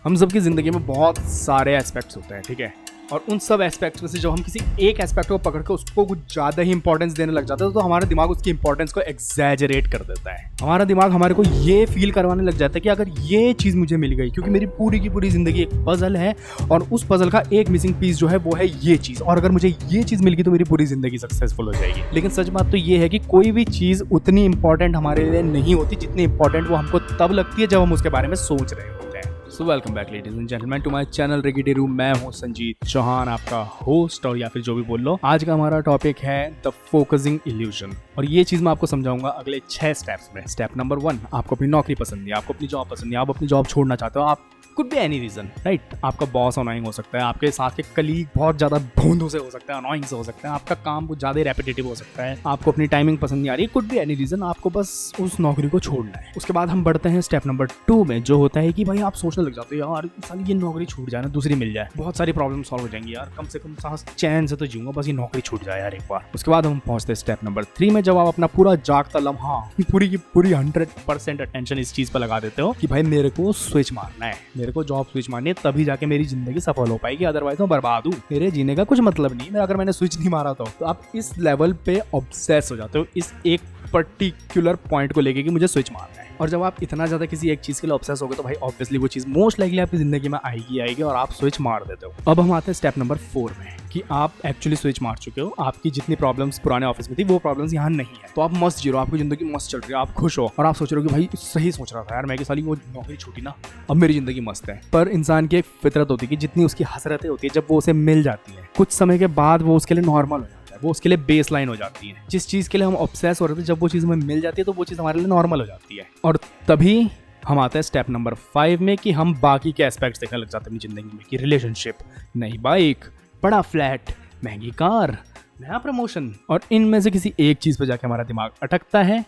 हम सबकी ज़िंदगी में बहुत सारे एस्पेक्ट्स होते हैं, ठीक है। और उन सब एस्पेक्ट्स में से जब हम किसी एक एस्पेक्ट को पकड़ के उसको कुछ ज़्यादा ही इंपॉर्टेंस देने लग जाते हैं तो हमारा दिमाग उसकी इंपॉर्टेंस को एग्जैजरेट कर देता है। हमारा दिमाग हमारे को ये फील करवाने लग जाता है कि अगर ये चीज़ मुझे मिल गई, क्योंकि मेरी पूरी की पूरी ज़िंदगी एक पजल है और उस पजल का एक मिसिंग पीस जो है वो है ये चीज़, और अगर मुझे ये चीज़ मिल गई तो मेरी पूरी ज़िंदगी सक्सेसफुल हो जाएगी। लेकिन सच बात तो ये है कि कोई भी चीज़ उतनी इंपॉर्टेंट हमारे लिए नहीं होती जितनी इंपॉर्टेंट वो हमको तब लगती है जब हम उसके बारे में सोच रहे होते हैं। So welcome back ladies and gentleman to my channel रेगिडी रूम। मैं हूं संजीत चौहान, आपका होस्ट, और या फिर जो भी बोल लो। आज का हमारा टॉपिक है द फोकसिंग इल्यूजन, और ये चीज़ मैं आपको समझाऊंगा अगले 6 स्टेप्स में। स्टेप नंबर 1, आपको अपनी नौकरी पसंद नहीं है, आपको अपनी जॉब पसंद नहीं है, आप अपनी जॉब छोड़ना चाहते हो, आप could be any reason, right. आपका बॉस अनोइंग हो सकता है, आपके साथ के कलीग बहुत ज़्यादा भोंदू से हो सकता है, अनोइंग से हो सकता है, आपका काम कुछ ज़्यादा रेपिटेटिव हो सकता है, आपको अपनी टाइमिंग पसंद नहीं आ रही, कुड बी एनी रीजन, आपको बस उस नौकरी को छोड़ना है। उसके बाद हम बढ़ते हैं स्टेप नंबर 2 में, जो होता है कि भाई आप सोचने लग जाते हो यार साली ये नौकरी छूट जाए ना, दूसरी मिल जाए, बहुत सारी प्रॉब्लम सॉल्व हो जाएंगी यार, कम से कम सांस चैन से तो जीऊंगा, बस ये नौकरी छूट जाए यार एक बार। उसके बाद हम पहुंचते हैं स्टेप नंबर 3 में, जब आप अपना पूरा जागता लम्हा पूरी की पूरी 100% अटेंशन इस चीज पर लगा देते हो कि भाई मेरे को स्विच मारना है, मेरे को जॉब स्विच मारनी है, तभी जाके मेरी जिंदगी सफल हो पाएगी, अदरवाइज मैं बर्बाद हूँ, मेरे जीने का कुछ मतलब नहीं है अगर मैंने स्विच नहीं मारा तो आप इस लेवल पे ऑब्सेस हो जाते हो इस एक पर्टिकुलर पॉइंट को लेके कि मुझे स्विच मारना है। और जब आप इतना ज्यादा किसी एक चीज के लिए ऑब्सेस हो गए तो भाई ऑब्वियसली वो चीज मोस्ट लाइकली आपकी जिंदगी में आएगी और आप स्विच मार देते हो। अब हम आते हैं स्टेप नंबर 4 में कि आप एक्चुअली स्विच मार चुके हो, आपकी जितनी प्रॉब्लम्स पुराने ऑफिस में थी वो प्रॉब्लम्स यहाँ नहीं है, तो आप मस्त जी रहे हो, आपकी जिंदगी मस्त चल रही है, आप खुश हो, और आप सोच रहे हो कि भाई सही सोच रहा था यार मैं कि साली वो नौकरी छूटी ना, अब मेरी जिंदगी मस्त है। पर इंसान की एक फितरत होती है कि जितनी उसकी हसरतें होती है जब वो उसे मिल जाती है कुछ समय के बाद वो उसके लिए नॉर्मल हो जाता है, वो उसके लिए बेस लाइन हो जाती है। जिस चीज़ के लिए हम ऑब्सेस हो रहे थे जब वो चीज़ हमें मिल जाती है तो वो चीज़ हमारे लिए नॉर्मल हो जाती है। और तभी हम आते हैं स्टेप नंबर 5 में कि हम बाकी के एस्पेक्ट्स देखने लग जाते हैं अपनी जिंदगी में कि रिलेशनशिप, नई बाइक, बड़ा फ्लैट, महंगी कार, नया प्रमोशन, और इनमें से किसी एक चीज़ पे जाके हमारा दिमाग अटकता है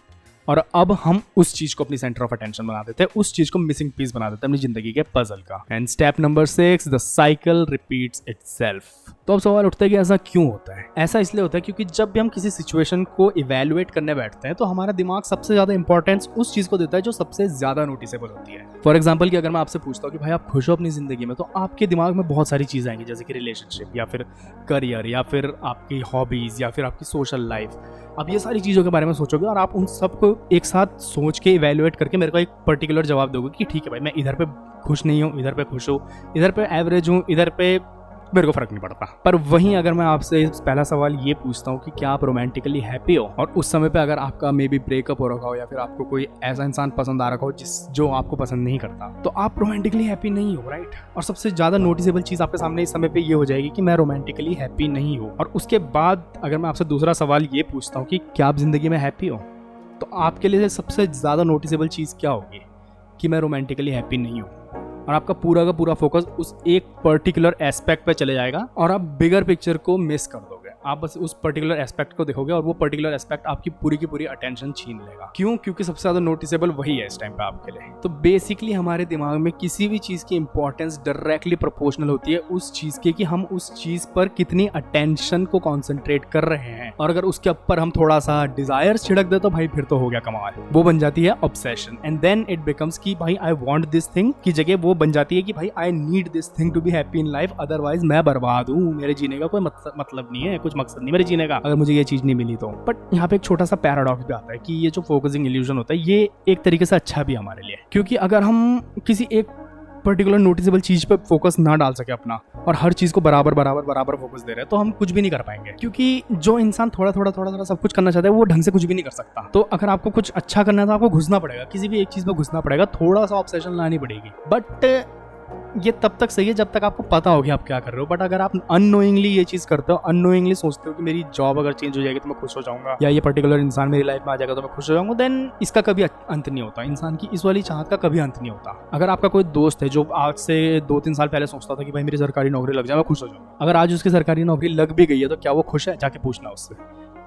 और अब हम उस चीज को अपनी सेंटर ऑफ अटेंशन बना देते हैं, उस चीज को मिसिंग पीस बना देते हैं अपनी जिंदगी के पजल का। And step number 6, the cycle repeats itself. तो अब सवाल उठता है कि ऐसा क्यों होता है? ऐसा इसलिए होता है क्योंकि जब भी हम किसी सिचुएशन को इवेल्युएट करने बैठते हैं तो हमारा दिमाग सबसे ज्यादा इंपॉर्टेंस उस चीज को देता है जो सबसे ज्यादा नोटिसेबल होती है। फॉर एग्जाम्पल कि अगर मैं आपसे पूछता हूँ कि भाई आप खुश हो अपनी जिंदगी में, तो आपके दिमाग में बहुत सारी चीजें आएंगी, जैसे कि रिलेशनशिप या फिर करियर या फिर आपकी हॉबीज या फिर आपकी सोशल लाइफ। आप ये सारी चीज़ों के बारे में सोचोगे और आप उन सबको एक साथ सोच के इवेल्युएट करके मेरे को एक पर्टिकुलर जवाब दोगे कि ठीक है भाई मैं इधर पे खुश नहीं हूँ, इधर पे खुश हूँ, इधर पे एवरेज हूँ, इधर पे मेरे को फर्क नहीं पड़ता। पर वहीं अगर मैं आपसे पहला सवाल ये पूछता हूँ कि क्या आप रोमांटिकली हैप्पी हो, और उस समय पे अगर आपका मे बी ब्रेकअप हो रखा हो या फिर आपको कोई ऐसा इंसान पसंद आ रखा हो जो आपको पसंद नहीं करता, तो आप रोमांटिकली हैप्पी नहीं हो, राइट। और सबसे ज्यादा नोटिसेबल चीज आपके सामने इस समय पे ये हो जाएगी कि मैं रोमांटिकली हैप्पी नहीं हूँ। और उसके बाद अगर मैं आपसे दूसरा सवाल ये पूछता हूँ कि क्या आप जिंदगी में हैप्पी हो, तो आपके लिए सबसे ज्यादा नोटिसेबल चीज क्या होगी कि मैं रोमांटिकली हैप्पी नहीं हूँ, और आपका पूरा का पूरा फोकस उस एक पर्टिकुलर एस्पेक्ट पे चले जाएगा और आप बिगर पिक्चर को मिस कर दोगे। आप बस उस पर्टिकुलर एस्पेक्ट को देखोगे और वो पर्टिकुलर एस्पेक्ट आपकी पूरी की पूरी अटेंशन छीन लेगा। क्यों? क्योंकि सबसे ज्यादा नोटिसेबल वही है इस टाइम पे आपके लिए। तो बेसिकली हमारे दिमाग में किसी भी चीज की इंपॉर्टेंस डायरेक्टली प्रोपोर्शनल होती है उस चीज के कि हम उस चीज पर कितनी अटेंशन को कॉन्सेंट्रेट कर रहे हैं, और अगर उसके ऊपर हम थोड़ा सा डिजायर छिड़क दे तो भाई फिर तो हो गया कमाल, वो बन जाती है obsession. And then it becomes कि भाई आई वांट दिस थिंग की जगह वो बन जाती है कि भाई I need this thing to be happy in life, otherwise मैं बर्बाद हूँ, मेरे जीने का कोई मतलब नहीं है, कुछ मकसद नहीं मेरे जीने का अगर मुझे ये चीज नहीं मिली तो। बट यहाँ पे एक छोटा सा पैराडॉक्स भी आता है कि ये जो फोकसिंग इल्यूजन होता है ये एक तरीके से अच्छा भी है हमारे लिए, क्योंकि अगर हम किसी एक पर्टिकुलर नोटिसेबल चीज पे फोकस ना डाल सके अपना और हर चीज को बराबर फोकस दे रहे हैं तो हम कुछ भी नहीं कर पाएंगे, क्योंकि जो इंसान थोड़ा थोड़ा सब कुछ करना चाहता है वो ढंग से कुछ भी नहीं कर सकता। तो अगर आपको कुछ अच्छा करना है तो आपको घुसना पड़ेगा, किसी भी एक चीज में घुसना पड़ेगा, थोड़ा सा ऑब्सेशन लानी पड़ेगी। बट ये तब तक सही है जब तक आपको पता हो कि आप क्या कर रहे हो। बट अगर आप अननोइंगली ये चीज करते हो, अननोइंगली सोचते हो कि मेरी जॉब अगर चेंज हो जाएगी तो मैं खुश हो जाऊंगा, या ये पर्टिकुलर इंसान मेरी लाइफ में आ जाएगा तो मैं खुश हो जाऊंगा, देन इसका कभी अंत नहीं होता। इंसान की इस वाली चाहत का कभी अंत नहीं होता। अगर आपका कोई दोस्त है जो आज से 2-3 साल पहले सोचता था कि भाई मेरी सरकारी नौकरी लग जाए मैं खुश हो जाऊंगा, अगर आज उसकी सरकारी नौकरी लग भी गई है तो क्या वो खुश है? जाके पूछना उससे।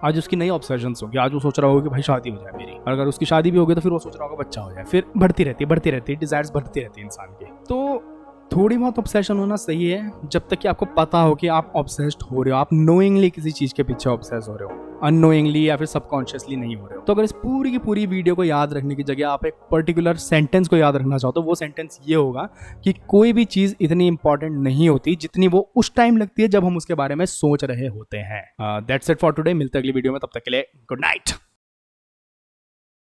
आज उसकी नई ऑब्सेशंस होगी, आज वो सोच रहा होगा कि भाई शादी हो जाए मेरी, और अगर उसकी शादी भी होगी तो फिर वो सोच रहा होगा बच्चा हो जाए, फिर बढ़ती रहती है डिजायर्स बढ़ती रहती है इंसान की। तो थोड़ी बहुत ऑब्सेशन होना सही है जब तक कि आपको पता हो कि आप ऑब्सेस्ड हो रहे हो, आप नोइंगली किसी चीज के पीछे ऑब्सेस हो रहे हो। अननोइंगली या फिर सबकॉन्शियसली नहीं हो रहे हो। तो अगर इस पूरी की पूरी वीडियो को याद रखने की जगह आप एक पर्टिकुलर सेंटेंस को याद रखना चाहो तो वो सेंटेंस ये होगा कि कोई भी चीज़ इतनी इंपॉर्टेंट नहीं होती जितनी वो उस टाइम लगती है जब हम उसके बारे में सोच रहे होते हैं। That's it for today. मिलते हैं अगली वीडियो में, तब तक के लिए गुड नाइट।